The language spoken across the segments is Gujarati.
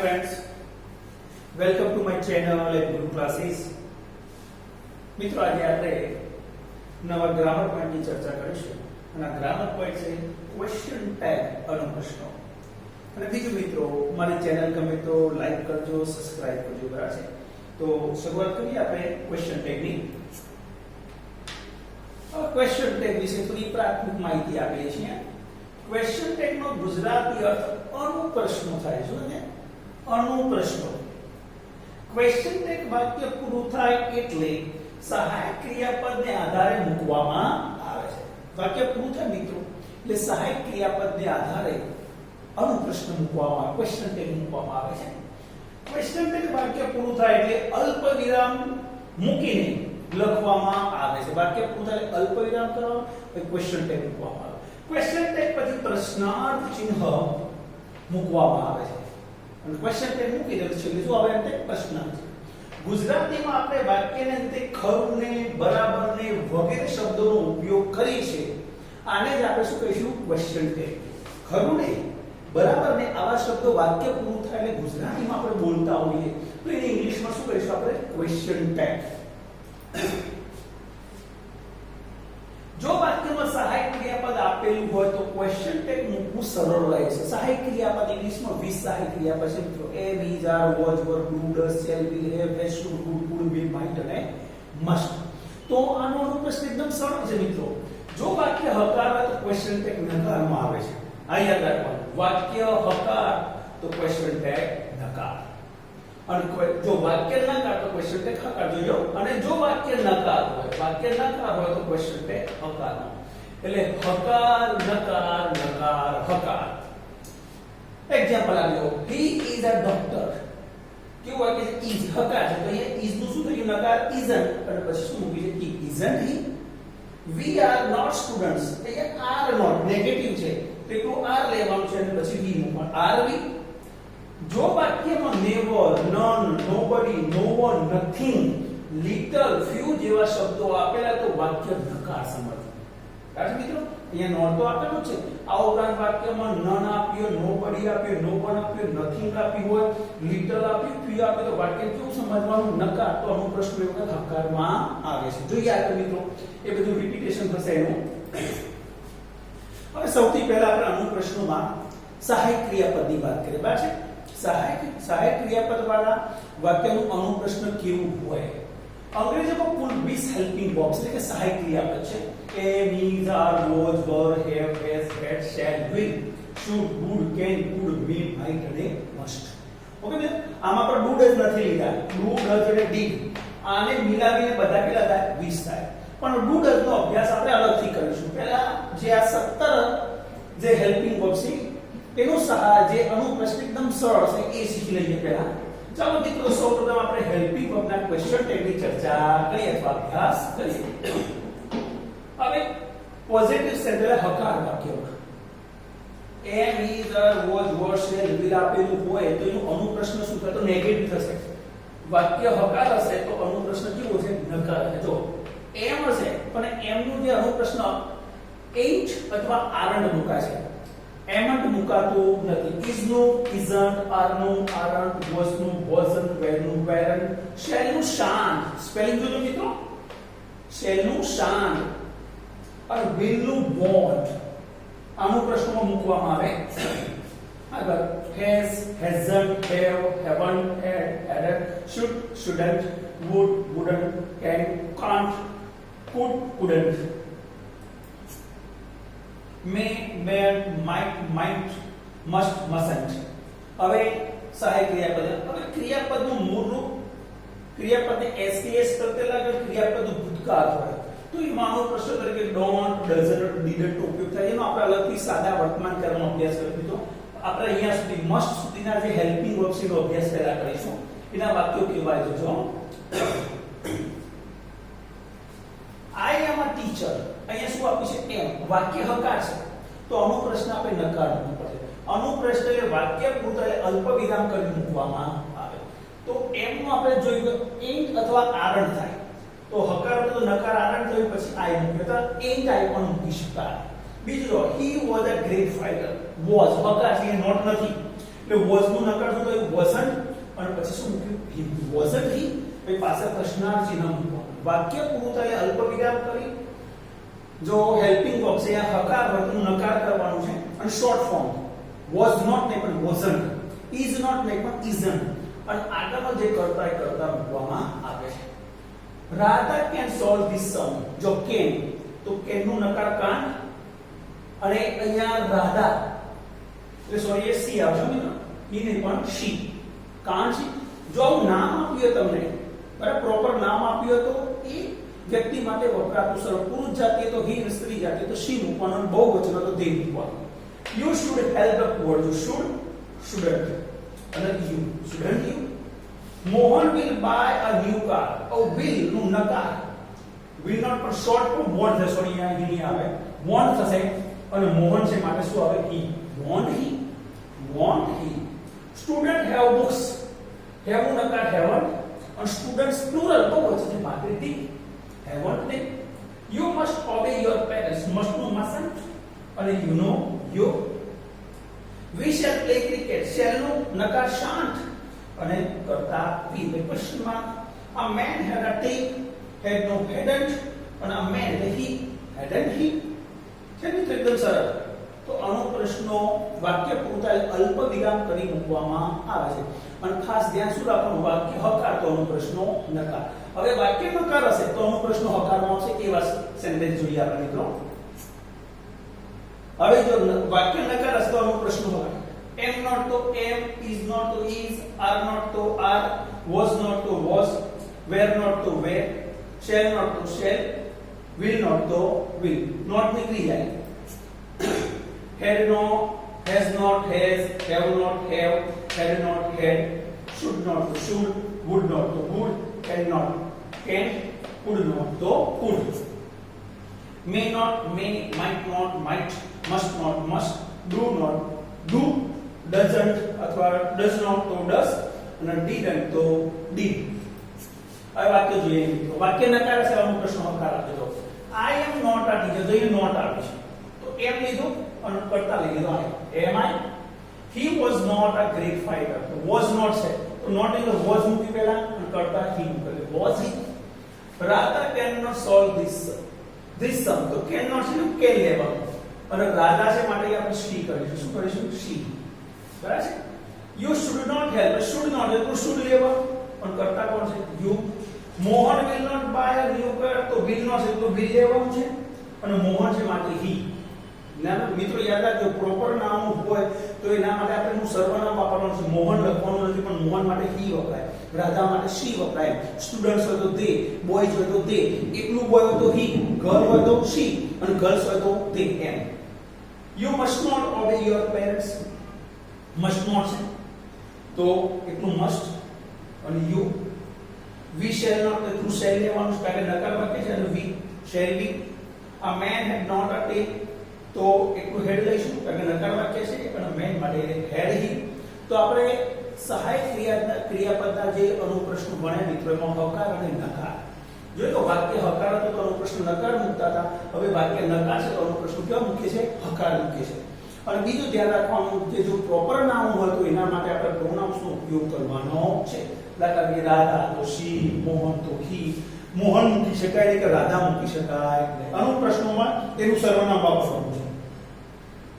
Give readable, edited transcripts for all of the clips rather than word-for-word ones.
friends, welcome to my channel at Guru Classes. મિત્રો આજે આપણે નવા ગ્રામર પોઈન્ટની ચર્ચા કરીશું અને આ ગ્રામર પોઈન્ટ છે ક્વેશ્ચન ટેગ અનુપ્રશ્નો. અને બીજું મિત્રો મારી ચેનલ ગમે તો લાઈક કરજો, સબસ્ક્રાઇબ કરજો બરાબર છે. તો શરૂઆત કરીએ આપણે ક્વેશ્ચન ટેગની. ક્વેશ્ચન ટેગ વિશે થોડી પ્રાથમિક માહિતી આપીએ છીએ. ક્વેશ્ચન ટેગનો ગુજરાતી અર્થ અનુપ્રશ્નો થાય છે ને, અનુપ્રશ્નો. ક્વેશ્ચન ટેગ વાક્ય પૂરું થાય એટલે સહાયક ક્રિયાપદને આધારે મૂકવામાં આવે છે. વાક્ય પૂરું થાય મિત્રો એટલે સહાયક ક્રિયાપદને આધારે અનુપ્રશ્ન મૂકવામાં આવે, ક્વેશ્ચન ટેગ મૂકવામાં આવે છે. ક્વેશ્ચન ટેગ વાક્ય પૂરું થાય એટલે અલ્પ વિરામ મૂકીને લખવામાં આવે છે. વાક્ય પૂરું થાય અલ્પ વિરામ કરો પછી ક્વેશ્ચન ટેગ મૂકવામાં આવે. ક્વેશ્ચન ટેગ પછી પ્રશ્નાર્થ ચિહ્ન મૂકવામાં આવે છે. અને ક્વેશ્ચન ટેગ મૂકી દે છે એટલે શું આવે એટલે પ્રશ્નાર્થ. ગુજરાતીમાં આપણે વાક્યને અંતે ખરું ને, બરાબર ને વગેરે શબ્દોનો ઉપયોગ કરીએ છીએ. આને જ આપણે શું કહીશું? Question tag. ખરું ને, બરાબર ને આવા શબ્દો વાક્ય પૂરું થાય એટલે ગુજરાતીમાં આપણે બોલતા હોઈએ તો એને ઇંગ્લિશમાં શું કહીશું આપણે? Question tag. જો વાક્યમાં સહાયક ક્રિયાપદ આપેલું હોય તો ક્વેશ્ચન ટેગ મૂકવું સરળ રહે છે. સહાયક ક્રિયાપદ ઇંગ્લિશમાં 20 સહાયક ક્રિયાપદ છે મિત્રો. am, is, are, was, were, do, does, shall, will, have, has, should, would, could, will, might અને must. તો આનો અનુપ્રશ્ન એકદમ સરળ છે મિત્રો. જો વાક્ય હકાર હોય તો ક્વેશ્ચન ટેગ નકારમાં આવે છે. આ યાદ રાખવાનું. વાક્ય હકાર તો ક્વેશ્ચન ટેગ નકાર. અને જો વાક્ય નકાર તો ક્વેશ્ચન ટેગ હકાર જોજો. અને જો વાક્ય નકાર હોય તો ક્વેશ્ચન ટેગ હકાર. એટલે હકાર નકાર નકાર હકાર. એક્ઝામ્પલ આપ્યો, he is a doctor. કેવું વાક્ય છે? is હકાર છે તો અહીંયા is નું શું થયું? નકાર isn't. અને પછી શું મૂકી છે? he isn't he. we are not students. અહીંયા are not નેગેટિવ છે તો એકલું are લેવાનું છે અને પછી we મૂકવાનું. are we. જો વાક્યમાં never, none, nobody, no one, nothing, little, few જેવા શબ્દો આપેલા તો વાક્ય નકાર સમજવું. કારણ મિત્રો અહીંયા નોટ તો આપેલું છે. આ ઉપરાંત વાક્યમાં none આપ્યો, nobody આપ્યો, no one આપ્યો, nothing આપ્યું હોય, little આપ્યું, few આપ્યું તો વાક્ય કેવું સમજવાનું? નકાર. તો અનુપ્રશ્ન એ વખત હકારમાં આવે છે. જોઈએ આ મિત્રો એ બધું રિપીટેશન થશે એનું. હવે સૌથી પહેલા આપણે અનુપ્રશ્નોમાં સહાયક ક્રિયાપદની વાત કરીએ. બરાબર છે. સહાયક ક્રિયાપદ વાળા વાક્યનું અનુપ્રશ્ન કેવું હોય? અંગ્રેજીમાં કુલ 20 હેલ્પિંગ વર્બ્સ એટલે કે સહાયક ક્રિયાપદ છે. am, is, are, was, were, have, has, had, shall, will, should, would, can, could, will, might અને must. ઓકે બેન, આમાં પર do does નથી લીધા. do does અને did આને મિલાવીને બધા કેટલા થાય? 20 થાય. પણ do does નો અભ્યાસ આપણે અલગથી કરીશું. પહેલા જે આ 17 જે હેલ્પિંગ વર્બ્સ છે એનું જે અનુપ્રશ્ન એકદમ સરળ છે એ શીખી લઈએ પહેલા. ચાલો મિત્રો સૌપ્રથમ આપણે હેલ્પિંગ વર્બના ક્વેશ્ચન ટેગની ચર્ચા કરીએ અથવા અભ્યાસ કરીએ. હવે પોઝિટિવ સેન્ટેન્સ હકાર વાક્યમાં am, is, are, was, were, shall, will આપેલું હોય તો એનું અનુપ્રશ્ન શું થશે? તો નેગેટિવ થશે. વાક્ય હકાર હશે તો અનુપ્રશ્ન કેવો છે? નકાર. જો am હશે પણ am નું જે અનુપ્રશ્ન ain't અથવા aren't મુકાશે. એમન્ટ મુકાતું નથી. is નું isn't, are નું aren't, was નું wasn't, were નું weren't, shall નું shan't. સ્પેલિંગ જોજો મિત્રો. shall નું shan't અને will નું won't. આનું પ્રશ્નમાં મૂકવામાં આવે. આગળ has, hasn't, have, haven't, had, hadn't, should, shouldn't, would, wouldn't, can, can't, could, couldn't, may, may, might, must, mustn't. હવે સહાયક ક્રિયાપદ. હવે ક્રિયાપદનું મૂળ રૂપ ક્રિયાપદને એસકેએસ કરતે લાગે. ક્રિયાપદનું ભૂતકાળ હોય તો એમાં અનુપ્રશ્ન તરીકે ડોન્ટ, ડઝન્ટ, ડીડન્ટ ઉપયોગ થાય. એનો આપણે અલગથી સાદા વર્તમાન કાળનો અભ્યાસ કરી દીધો. આપણે અહીંયા સુધી મસ્ટ સુધીના જે હેલ્પિંગ વર્બ્સ એનો અભ્યાસ પહેલા કરીશું. એના વાક્યો કેવા જોજો. I am a teacher. અહીંયા શું આપ્યું છે? એમ. વાક્ય હકાર છે તો અનુપ્રશ્ન આપણે નકાર મૂકવું પડે. અનુપ્રશ્ન એટલે વાક્ય પૂરું એટલે અલ્પ વિરામ કરી મૂકવામાં આવે. તો એમ નું આપણે જોયું કે ain't અથવા aren't થાય તો હકાર તો નકાર aren't થયું પછી I મૂક્યો તો ain't I પણ મૂકી શકાય. બીજું he was a great fighter. was હકાર છે, નોટ નથી. એટલે વોઝ નું નકાર શું થયું wasn't અને પછી શું મૂક્યું he wasn't he પછી પાછળ પ્રશ્નાર્થ ચિહ્ન મૂકવાનું વાક્ય પૂરું થાય અલ્પ વિરામ કરી જો હેલ્પિંગ વર્બ છે આ હકાર વર્ગનું નકાર કરવાનું છે અને શોર્ટ ફોર્મ was not ને પણ wasn't is not ને પણ isn't અને આગળનો જે કરતા એ કરતા મૂકવામાં આવે છે Radha can solve this sum જો can તો can નું નકાર કાન અને અહીંયા રાધા એટલે સોરી એ સી આવશે મિત્રો ઈ ને પણ she કાન છે જો આવું નામ આપ્યું તમને બરાબર પ્રોપર નામ આપ્યું તો એ વ્યક્તિ માટે વપરાતું સરળ પુરુષ જાતીય તો he અને સ્ત્રી જાતીય તો she મૂકવાનું અને બહુવચન તો they મૂકવાનું you should help the poor you shouldn't અને you shouldn't you Mohan will buy a new car will નું નકાર will not પર શોર્ટ ફોર્મ won't થશે સોરી અહીંયા નહીં આવે won't થશે અને મોહન છે માટે શું આવે he won't he student have books have નું નકાર haven't and students plural બહુવચન છે માટે they haven't they you must obey your parents must નું mustn't અને you know you we shall play cricket shall નું નકાર shan't અને કરતા we the question mark a man had a tape had no hadn't અને a man he hadn't he છે મિત્રો એકદમ સરળ તો આનો પ્રશ્નો વાક્ય પૂરું થાય અલ્પ વિરામ કરી મૂકવામાં આવે છે અને ખાસ ધ્યાન શું રાખવાનું વાક્ય હકાર તો આનો પ્રશ્નો નકાર હવે વાક્ય નકાર હશે તો આનો પ્રશ્નો હકારમાં આવશે એવા સેન્ટેન્સ જોઈએ આપણે મિત્રો હવે જો વાક્ય નકાર હશે તો આનો પ્રશ્ન હકાર am not to am is not to is are not to are was not to was were not to were shall not to shall will not to will not નીકળી જાય had no has not has have not have had not had should not to should would not to would can not can could not to could may not may might not might must not must do not do doesn't અથવા does not તો does અને didn't તો did હવે વાક્ય જોઈએ મિત્રો વાક્ય નકાર છે આનો પ્રશ્ન હકાર આપજો I am not a teacher જો એ નોટ આવે છે તો એમ લીધું અને કરતા લઈ લીધો am I he was not a great fighter તો was not છે તો not એટલે was મૂકી પહેલા અને કરતા he મૂકે was he Radha cannot solve this sum તો cannot છે ને can લેવાનું અને રાધા છે માટે આપણે she કરીશું શું કરીશું she બરાબર છે you should not help should not એટલે should લેવા પણ કરતા કોણ છે you Mohan will not buy a new car તો will not છે તો will લેવાનું છે અને મોહન છે માટે he ના મિત્રો યાદ રાખજો પ્રોપર નામ હોય તો એના માટે આપણે સર્વનામ વાપરવાનું છે મોહન લખવાનું નથી પણ મોહન માટે he વપરાય રાધા માટે she વપરાય સ્ટુડન્ટ્સ હોય તો they બોયઝ હોય તો they એકલું બોય હોય તો he ગર્લ હોય તો she અને ગર્લ્સ હોય તો they am you must not obey your parents must not છે તો એટલું must અને you we shall not એટલું shall લેવાનું છે કારણ કે નકાર વાક્ય છે અને we shall we a man had not a tape તો એટલું head લઈશું કારણ કે નકાર વાક્ય છે અને man માટે had he તો આપણે સહાયક ક્રિયાપદના જે અનુપ્રશ્નો ભણ્યા મિત્રો એમાં હકાર અને નકાર જો તો વાક્ય હકાર હતો તો અનુપ્રશ્ન નકાર મૂકતા હતા હવે વાક્ય નકાર છે તો અનુપ્રશ્ન કેવા મૂકે છે હકાર મૂકે છે અને બીજું ધ્યાન રાખવાનું કે જો પ્રોપર નામ હોય તો એના માટે આપણે પ્રોનાઉન્સ નો ઉપયોગ કરવાનો છે દાખલા કે રાધા તો she મોહન તો he મોહન મૂકી શકાય કે રાધા મૂકી શકાય અનુપ્રશ્નોમાં તેનું સર્વનામ વાપરવાનું છે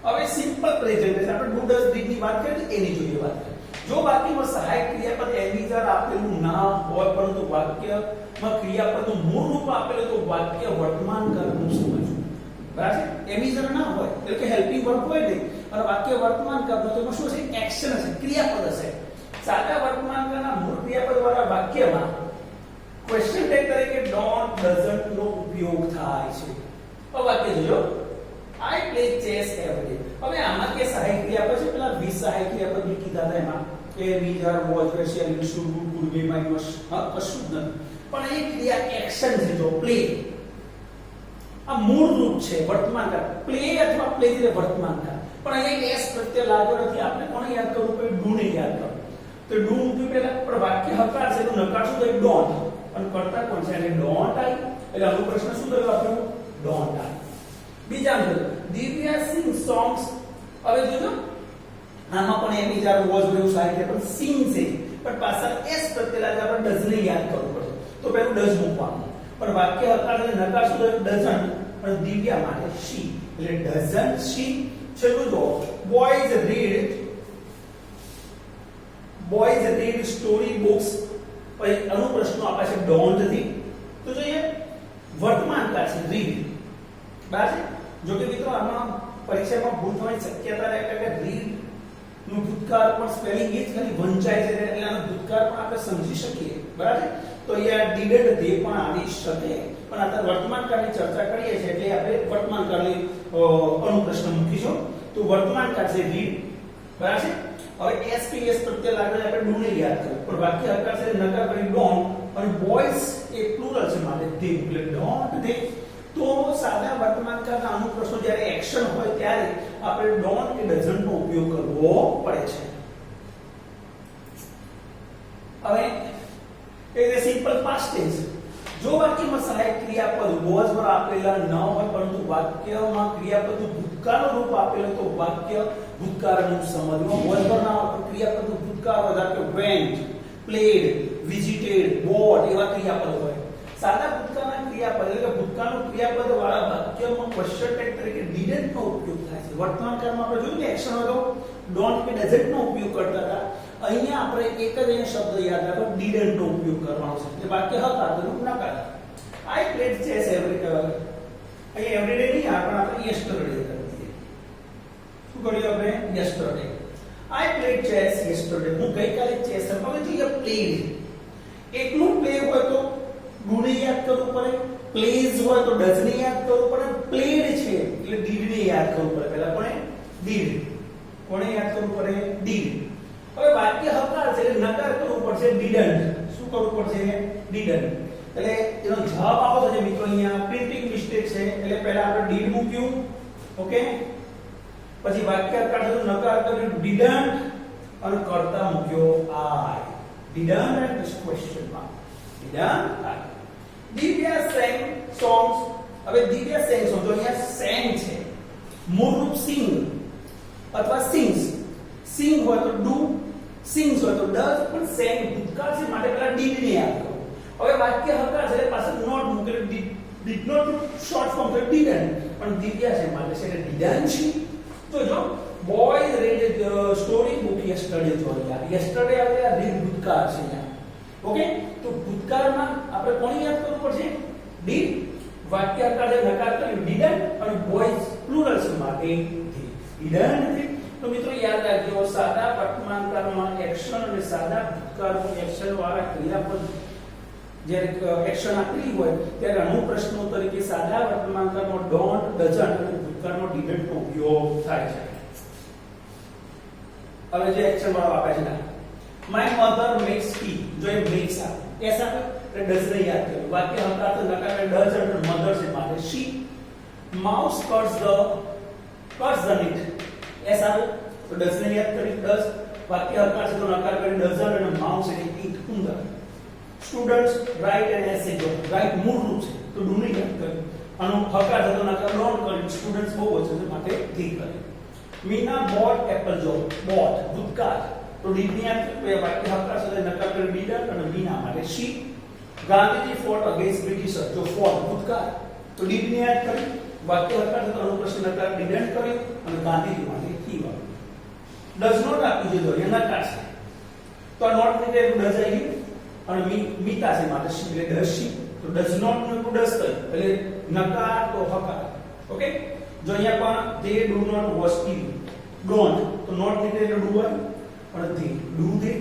હવે સિમ્પલ પ્રેઝન્ટ આપણે ડુ ડઝ ડીડ ની વાત કરીએ એની જોઈએ વાત કરીએ જો વાક્યમાં સહાયક ક્રિયાપદ એમિઝર આપેલું ના હોય પરંતુ વાક્યમાં ક્રિયાપદનું મૂળ રૂપ આપેલું તો વાક્ય વર્તમાન કાળનું સમજવું બરાબર છે એમિઝર ના હોય એટલે કે હેલ્પિંગ વર્બ હોય નહીં અને વાક્ય વર્તમાન કાળનું તો શું છે એક્શન હશે ક્રિયાપદ હશે સાદા વર્તમાન કાળના મૂળ ક્રિયાપદ વાળા વાક્યમાં ક્વેશ્ચન ટેગ તરીકે ડોન્ટ ડઝન્ટ નો ઉપયોગ થાય છે તો વાક્ય જોજો I play chess every day હવે આમાં કે સહાયક ક્રિયાપદ છે પેલા 20 સહાયક ક્રિયાપદ ની કીધા હતા એમાં કે વીજર વોચ વેશિયલ should could be may must કશું જ નથી પણ એ ક્રિયા એક્શન છે જો પ્લે આ મૂળ રૂપ છે વર્તમાન કાળ પ્લે અથવા પ્લે એટલે વર્તમાન કાળ પણ અહીંયા એસ પ્રત્યય લાગ્યો નથી આપણે કોને યાદ કરવું પડે ડુ ને યાદ કરવું તો ડુ મૂક્યું પહેલા પણ વાક્ય હકાર છે તો નકાર શું થાય ડોન્ટ અને કરતા કોણ છે એટલે ડોન્ટ આઈ એટલે આનો પ્રશ્ન શું થયો આપણો ડોન્ટ આઈ બીજા નંબર દિવ્યા સિંગ સોંગ્સ હવે જોજો આમાં પણ એમ વિચાર વોઝ જેવું સાહિત્ય પણ સીન છે પણ પાછળ એસ પ્રત્યે લાગે આપણે ડઝ ને યાદ કરવું પડે તો પેલું ડઝ મૂકવાનું પણ વાક્ય હકાર અને નકાર શું ડઝન્ટ પણ દિવ્યા માટે શી એટલે ડઝન્ટ શી છેલ્લું જો બોયઝ રીડ સ્ટોરી બુક્સ પછી અનુપ્રશ્નો આપે છે ડોન્ટ થી તો જોઈએ વર્તમાન કાળ છે રીડ બરાબર જો કે મિત્રો આમાં પરીક્ષામાં ભૂલ થવાની શક્યતા રહે કે રીડ નું ભૂતકાળ પણ સ્પેલિંગ એ જ ખાલી વંચાય છે એટલે આનો ભૂતકાળ પણ આપણે સમજી શકીએ બરાબર તો અહીંયા ડીડેડ ધે પણ આવી શકે પણ અત્યારે વર્તમાન કાળની ચર્ચા કરીએ છીએ એટલે આપણે વર્તમાન કાળની અનુપ્રશ્ન મૂકીશું તો વર્તમાન કાળ છે રીડ બરાબર છે હવે એસપીએસ પ્રત્યે લાગે આપણે ડુ ને યાદ કરો પણ વાક્ય હકાર છે નકાર કરી ડોન્ટ અને બોયઝ એ પ્લુરલ છે માટે ધે એટલે ડોન્ટ ધે તો સાદા વર્તમાન કાળના અનુપ્રશ્નો જ્યારે એક્શન હોય ત્યારે આપણે ડોન્ટ કે ડઝન્ટ નો ઉપયોગ કરવો પડે છે હવે એ સિમ્પલ પાસ્ટ ટેન્સ જો વાક્યમાં સહાયક ક્રિયાપદ વોઝ પર આપેલા ન હોય પરંતુ વાક્યમાં ક્રિયાપદનું ભૂતકાળનું રૂપ આપેલું તો વાક્ય ભૂતકાળનું સમજવું વોઝ પર ના હોય ક્રિયાપદનું ભૂતકાળ હોય કે વેન્ટ પ્લેડ વિઝિટેડ બોટ એવા ક્રિયાપદ હોય સાદા ભૂતકાળના ક્રિયાપદ એટલે કે ભૂતકાળનું ક્રિયાપદ વાળા વાક્યમાં ક્વેશ્ચન ટેગ તરીકે ડીડન્ટ નો ઉપયોગ થાય છે વર્તમાન કાળમાં આપણે જોયું કે એક્શન હોય તો ડોન્ટ કે ડઝન્ટ નો ઉપયોગ કરતા હતા અહીંયા આપણે એક જ અહીંયા શબ્દ યાદ રાખો ડીડન્ટ નો ઉપયોગ કરવાનો છે એટલે વાક્ય હતા તો નકાર આઈ પ્લેડ ચેસ એવરી અહીંયા એવરીડે નહીં આપણે યસ્ટરડે કરી દઈએ શું કર્યું આપણે yesterday I played chess yesterday હું ગઈકાલે ચેસ રમ્યો હવે જે પ્લેડ એકલું પ્લે હોય તો ડુને યાદ કરવું પડે પ્લેઝ હોય તો ડઝ ને યાદ કરવું પડે પ્લેડ છે એટલે ડીડ ને યાદ કરવું પડે પહેલા કોને યાદ કરવું પડે ડીડ હવે વાક્ય હકાર છે એટલે નકાર કરવું પડશે ડીડન્ટ શું કરવું પડશે ડીડન્ટ એટલે એનો જવાબ આવો છે મિત્રો અહીંયા પ્રિન્ટિંગ મિસ્ટેક છે એટલે પહેલા આપણે ડીડ મૂક્યું ઓકે પછી વાક્ય હકાર છે નકાર કર્યું ડીડન્ટ અને કર્તા મૂક્યો આઈ didn't and question mark didn't I Divya sang songs હવે દિવ્યા sang songs તો અહીંયા sang છે મૂળ રૂપ sing અથવા sings sing હોય તો do sings હોય તો does પણ sang ભૂતકાળ છે માટે પહેલા did ને યાદ કરો હવે વાક્ય હકાર છે પાછળ not મૂકેલું did not short form તો didn't પણ દિવ્યા છે માટે છે એટલે didn't she તો જો boys read the story book yesterday જો yesterday આવે read ભૂતકાળ છે અહીંયા ઓકે તો ભૂતકાળમાં આપણે કોને યાદ કરવું પડશે did વાક્ય હકાર છે નકાર કર્યું didn't અને boys પ્લુરલ છે માટે didn't તો મિત્રો યાદ રાખજો સાદા વર્તમાન કાળમાં એક્શન અને સાદા ભૂતકાળનું એક્શન વાળા ક્રિયાપદ જ્યારે એક્શન આપેલી હોય ત્યારે અનુપ્રશ્નો તરીકે સાદા વર્તમાન કાળમાં ડોન્ટ ડઝન્ટ અને ભૂતકાળમાં ડીડન્ટ નો ઉપયોગ થાય છે હવે જે એક્શન વાળો આપે છે માય મધર મેક્સ ટી જો એ મેક્સ આપે એસ આપે એટલે ડઝ ને યાદ કરો વાક્ય હકાર તો નકાર ડઝ અને મધર છે માટે she mouse cuts the meat as આવે તો ડઝ ને યાદ કરી ડઝ વાક્ય હકાર છે તો નકાર કરી ડઝન અને માઉસ એટલે ઈટ ઉંદર સ્ટુડન્ટ્સ રાઇટ એન એસે જો રાઇટ મૂળ રૂપ છે તો ડુ ને યાદ કરી આનો હકાર છે તો નકાર ડોન્ટ કરી સ્ટુડન્ટ્સ બહુ ઓછો છે માટે ધી કરી મીના બોટ એપલ જો બોટ ભૂતકાળ તો ડીડ ને યાદ કરી વાક્ય હકાર છે નકાર કરી ડીડ અને મીના માટે શી ગાંધીજી ફોટ અગેન્સ્ટ બ્રિટિશર જો ફોટ ભૂતકાળ તો ડીડ ને યાદ કરી વાક્ય હકાર છે તો અનુપ્રશ્ન નકાર ડીડન્ટ કર્યું અને ગાંધીજી માટે કી વાક્ય ડઝ નોટ આપ્યું છે તો એ નકાર છે તો આ નોટ ની જગ્યાએ ડઝ આવી ગયું અને મીતા છે માટે શી એટલે ડઝ શી તો ડઝ નોટ નું ડઝ થયું એટલે નકાર તો હકાર ઓકે જો અહીંયા પણ they do not watch TV don't તો નોટ ની જગ્યાએ ડુ હોય પણ they do they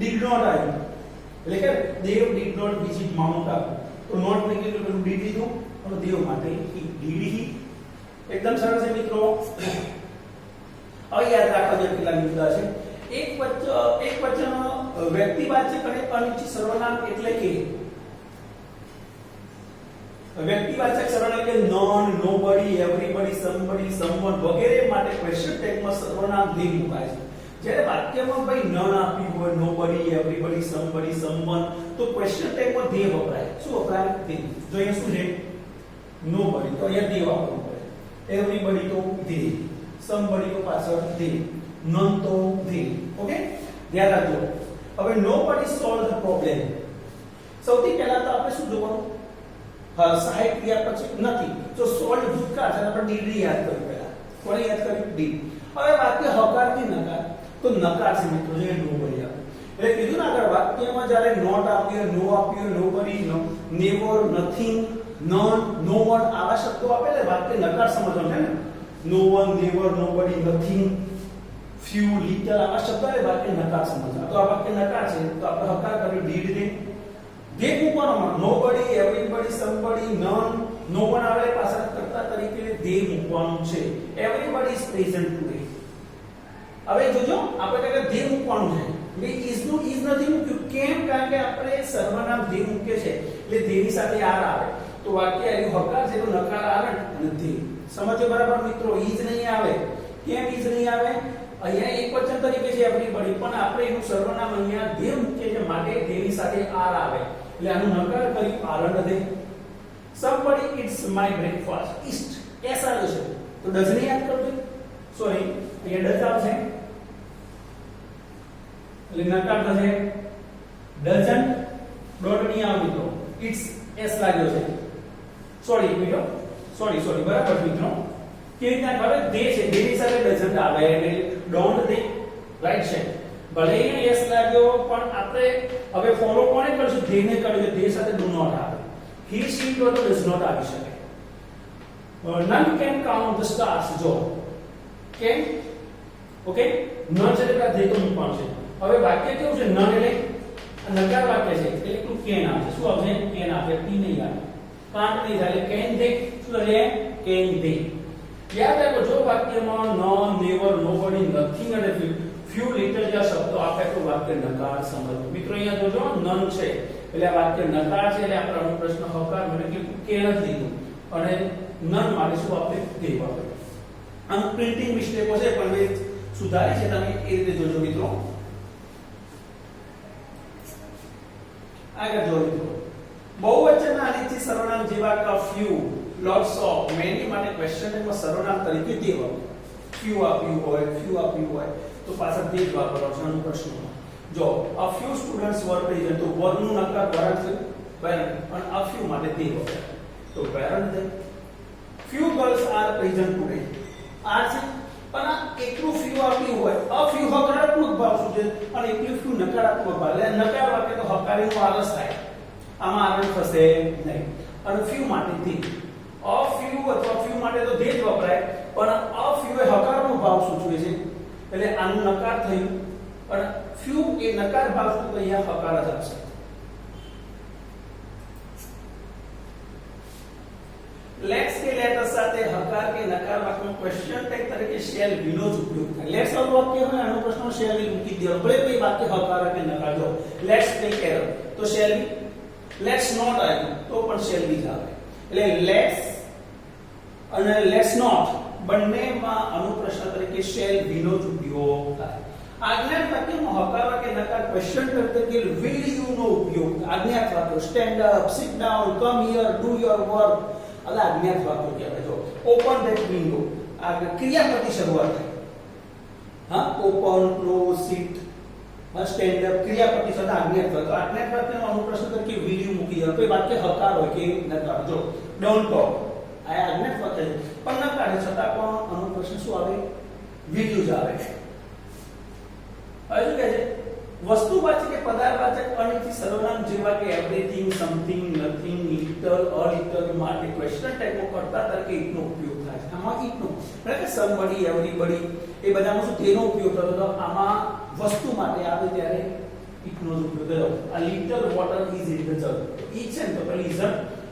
did not આવ્યું એટલે કે they did not visit Mount Abu તો નોટ ની જગ્યાએ પેલું did લીધું અને દેવ માટે did he એકદમ સરસ છે મિત્રો હવે યાદ રાખવા જેવા કેટલા મુદ્દા છે એક વચન વ્યક્તિવાચક અને અનિશ્ચિત સર્વનામ એટલે કે વ્યક્તિવાચક સર્વનામ એટલે non nobody everybody somebody someone વગેરે માટે ક્વેશ્ચન ટેગમાં સર્વનામ ધે મુકાય છે જ્યારે વાક્યમાં ભાઈ નોન આપ્યું હોય નોબડી એવરીબડી સમબડી સમવન તો ક્વેશ્ચન ટેગમાં ધે વપરાય શું વપરાય ધે જો અહીંયા શું છે નોબડી તો અહીંયા ધે વાપરવું પડે એવરીબડી તો ધે સમબડી તો પાછળ ધે નોન તો ધે. ઓકે, ધ્યાન રાખજો. હવે nobody solve the problem. સૌથી પહેલા તો આપણે શું જોવાનું? સહાયક ક્રિયા પછી નથી. જો સોલ્વ ભૂતકાળ છે આપણે ડીડ યાદ કર્યું પહેલા. કોને યાદ કર્યું? ડીડ. હવે વાક્ય હકાર કે નકાર? તો નકાર છે મિત્રો, જે nobody આવે. એટલે કીધું ને આગળ વાક્યમાં જ્યારે નોટ આપ્યો, નો આપ્યો, nobody, no, never, nothing, none, no one આવા શબ્દો આપે એટલે વાક્ય નકાર સમજવાનું છે ને. no one, never, nobody, nothing, few, little આવા શબ્દો એટલે વાક્ય નકાર સમજવાનું. તો આ વાક્ય નકાર છે તો આપણે હકાર કર્યું ડીડ દે. દે મૂકવાનો nobody, everybody, somebody, none, no one આવે પાછળ કરતા તરીકે દે મૂકવાનું છે. everybody is present today. હવે જોજો આપણે કહે દે મૂકવાનું છે. મે is નું is નથી મૂક્યું. કેમ? કારણ કે આપણે સર્વનામ દે મૂકે છે એટલે દેની સાથે આર આવે તો વાક્ય આવ્યું હકાર છે તો નકાર આવે અને દે. સમજો બરાબર મિત્રો? is નહીં આવે. કેમ is નહીં આવે? અહીંયા એકવચન તરીકે છે everybody, પણ આપણે એનું સર્વનામ અહીંયા દે મૂકે છે માટે દેની સાથે આર આવે એટલે આનું નકાર કર્યું R they. somebody eats my breakfast. eat S આવે છે તો ડઝ ને યાદ કરજો. સોરી, અહીંયા ડઝ આવશે એટલે નકાર થશે ડઝન્ટ. ડોટ ની આવે મિત્રો, ઇટ્સ એસ લાગ્યો છે. સોરી મિત્રો, સોરી બરાબર મિત્રો. કેવી રીતના હવે દે છે, દેની સાથે ડઝન્ટ આવે એટલે ડોન્ટ દે, રાઈટ છે. ભલે એને એસ લાગ્યો પણ આપણે હવે ફોલો કોને કરશું? દેને કરજો. દે સાથે ડુ નોટ આવે. he, she તો ડઝ નોટ આવી શકે. none can count the stars. જો કેમ? ઓકે, નન છે એટલે દે તો મૂકવાનું છે. હવે વાક્ય કેવું છે? નન એટલે નકાર વાક્ય છે એટલે એટલું કેન આવશે. શું આવશે? કેન આવશે. ટી નહીં આવે, કાંટ નહીં થાય એટલે કેન દે. શું થશે? કેન દે. યાદ રાખો જો વાક્યમાં નન, નેવર, નોબડી, નથિંગ અને few, little જેવા શબ્દો આપે તો વાક્ય નકાર સમજો. મિત્રો અહીંયા જોજો નન છે એટલે આ વાક્ય નકાર છે એટલે આપણે અમુક પ્રશ્ન હકાર મને કે કેન જ લીધું અને નન માટે શું આપણે દે વાપર્યું. આમ પ્રિન્ટિંગ મિસ્ટેકો છે પણ મેં સુધારી છે, તમે એ રીતે જોજો મિત્રો. આગળ જોજો મિત્રો. બહુવચનના અનિશ્ચિત સર્વનામ જેવા કે few, lots of, many માટે ક્વેશ્ચન ટેગમાં સર્વનામ તરીકે તે વાપરો. few આપ્યું હોય તો પાછળ તે જ વાપરવાનો છે અનુ પ્રશ્નમાં. જો a few students were present તો were નું નકાર parent છે, parent, પણ a few માટે તે વપરાય તો parent છે. few girls are present today. આ છે પણ આ એટલું few આપ્યું હોય, a few હકારાત્મક ભાવ શું છે અને એટલું few નકારાત્મક ભાવ. એટલે નકાર વાક્ય તો હકારીનો આલસ થાય, આમાં આગળ થશે નહીં. અને few માટે તે, a few અથવા few માટે તો તે જ વપરાય પણ a few એ હકારનો ભાવ સૂચવે છે એટલે આનું નકાર થયું. પણ few એ નકાર ભાવ સૂચવે તો અહીંયા હકાર જ આવશે. લેટ્સ કે લેટસ સાથે હકાર કે નકાર વાક્યમાં ક્વેશ્ચન ટેગ તરીકે શેલ બી નો જ ઉપયોગ થાય. લેટ્સ વાળું વાક્ય હોય આનો પ્રશ્ન શેલ બી મૂકી દેવાનો. ભલે કોઈ વાક્ય હકાર કે નકાર જો લેટ્સ પ્લે કેરમ તો શેલ બી, લેટ્સ નોટ આવ્યું તો પણ શેલ બી જ આવે. એટલે લેટ્સ અને લેટ્સ નોટ બંનેમાં અનુપ્રશ્ન તરીકે શેલ બી નો જ ઉપયોગ થાય. આજ્ઞાત વાક્યમાં હકાર કે નકાર ક્વેશ્ચન ટેગ તરીકે will you નો ઉપયોગ. આજ્ઞાત વાક્યો stand up, sit down, come here, do your work અલા આજ્ઞાત વાક્યો કહેવાય. જો ઓપન ધેટ વિન્ડો આ ક્રિયાપદની શરૂઆત થાય. હા, open, close, sit, stand up ક્રિયાપદ સાથે આજ્ઞાત વાક્ય. આજ્ઞાત વાક્યનો અનુપ્રશ્ન તરીકે will you મૂકી દે. કોઈ વાક્ય હકાર હોય કે નકાર. જો ડોન્ટ ટોક આ આજ્ઞાત વાક્ય છે પણ નકાર છતાં પણ અનુપ્રશ્ન શું આવે? will you જ આવે. હજુ કહે છે વસ્તુવાચક કે પદાર્થવાચક અનિશ્ચિત સર્વનામ જેવા કે everything, something, nothing, little, a little માટે ક્વેશ્ચન ટાઈપનો કર્તા તરીકે ઇટનો ઉપયોગ થાય છે. આમાં ઇટનો એટલે કે સમબડી, એવરીબડી એ બધામાં શું તેનો ઉપયોગ થતો હતો. આમાં વસ્તુ માટે આવે ત્યારે ઇટનો જ ઉપયોગ થયો. આ little water is in the jug ઈ છે ને તો પેલી ઇઝ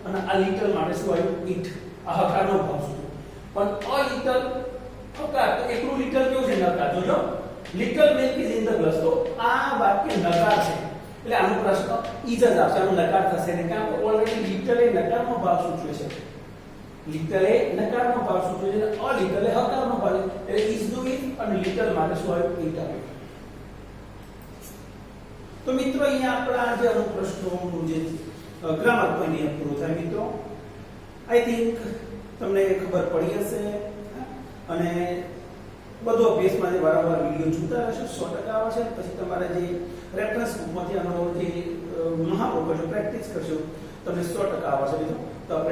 અને આ લિટલ માટે શું આવ્યું? ઇટ. આ હકારનો ભાવ શું પણ અ લિટલ હકાર તો એકલું લિટલ કેવું છે? નકાર. જોજો little milk is in the glass તો આ વાક્ય નકાર છે એટલે આનો પ્રશ્ન ઈજ જ આવશે. આનો નકાર થશે ને કારણ કે ઓલરેડી little એ નકારનો ભાવ સૂચવે છે. little એ નકારનો ભાવ સૂચવે છે અને a little એ હકારનો ભાવ એટલે is નું is અને little માટે શું આવ્યું? it આવ્યું. તો મિત્રો અહીંયા આપણા જે અનુપ્રશ્નોનું જે ગ્રામર પોઈન્ટ અહીંયા પૂરું થાય. મિત્રો આઈ થિંક તમને ખબર પડી હશે અને વધુ અભ્યાસમાં વારંવાર વિડીયો જોતા રહેશો 100% આવશે. પછી તમારે જે રેફરન્સ બુકમાંથી આનો જે મહાવરો કરશો, પ્રેક્ટિસ કરશો, તમને 100% આવશે મિત્રો. તો આપણે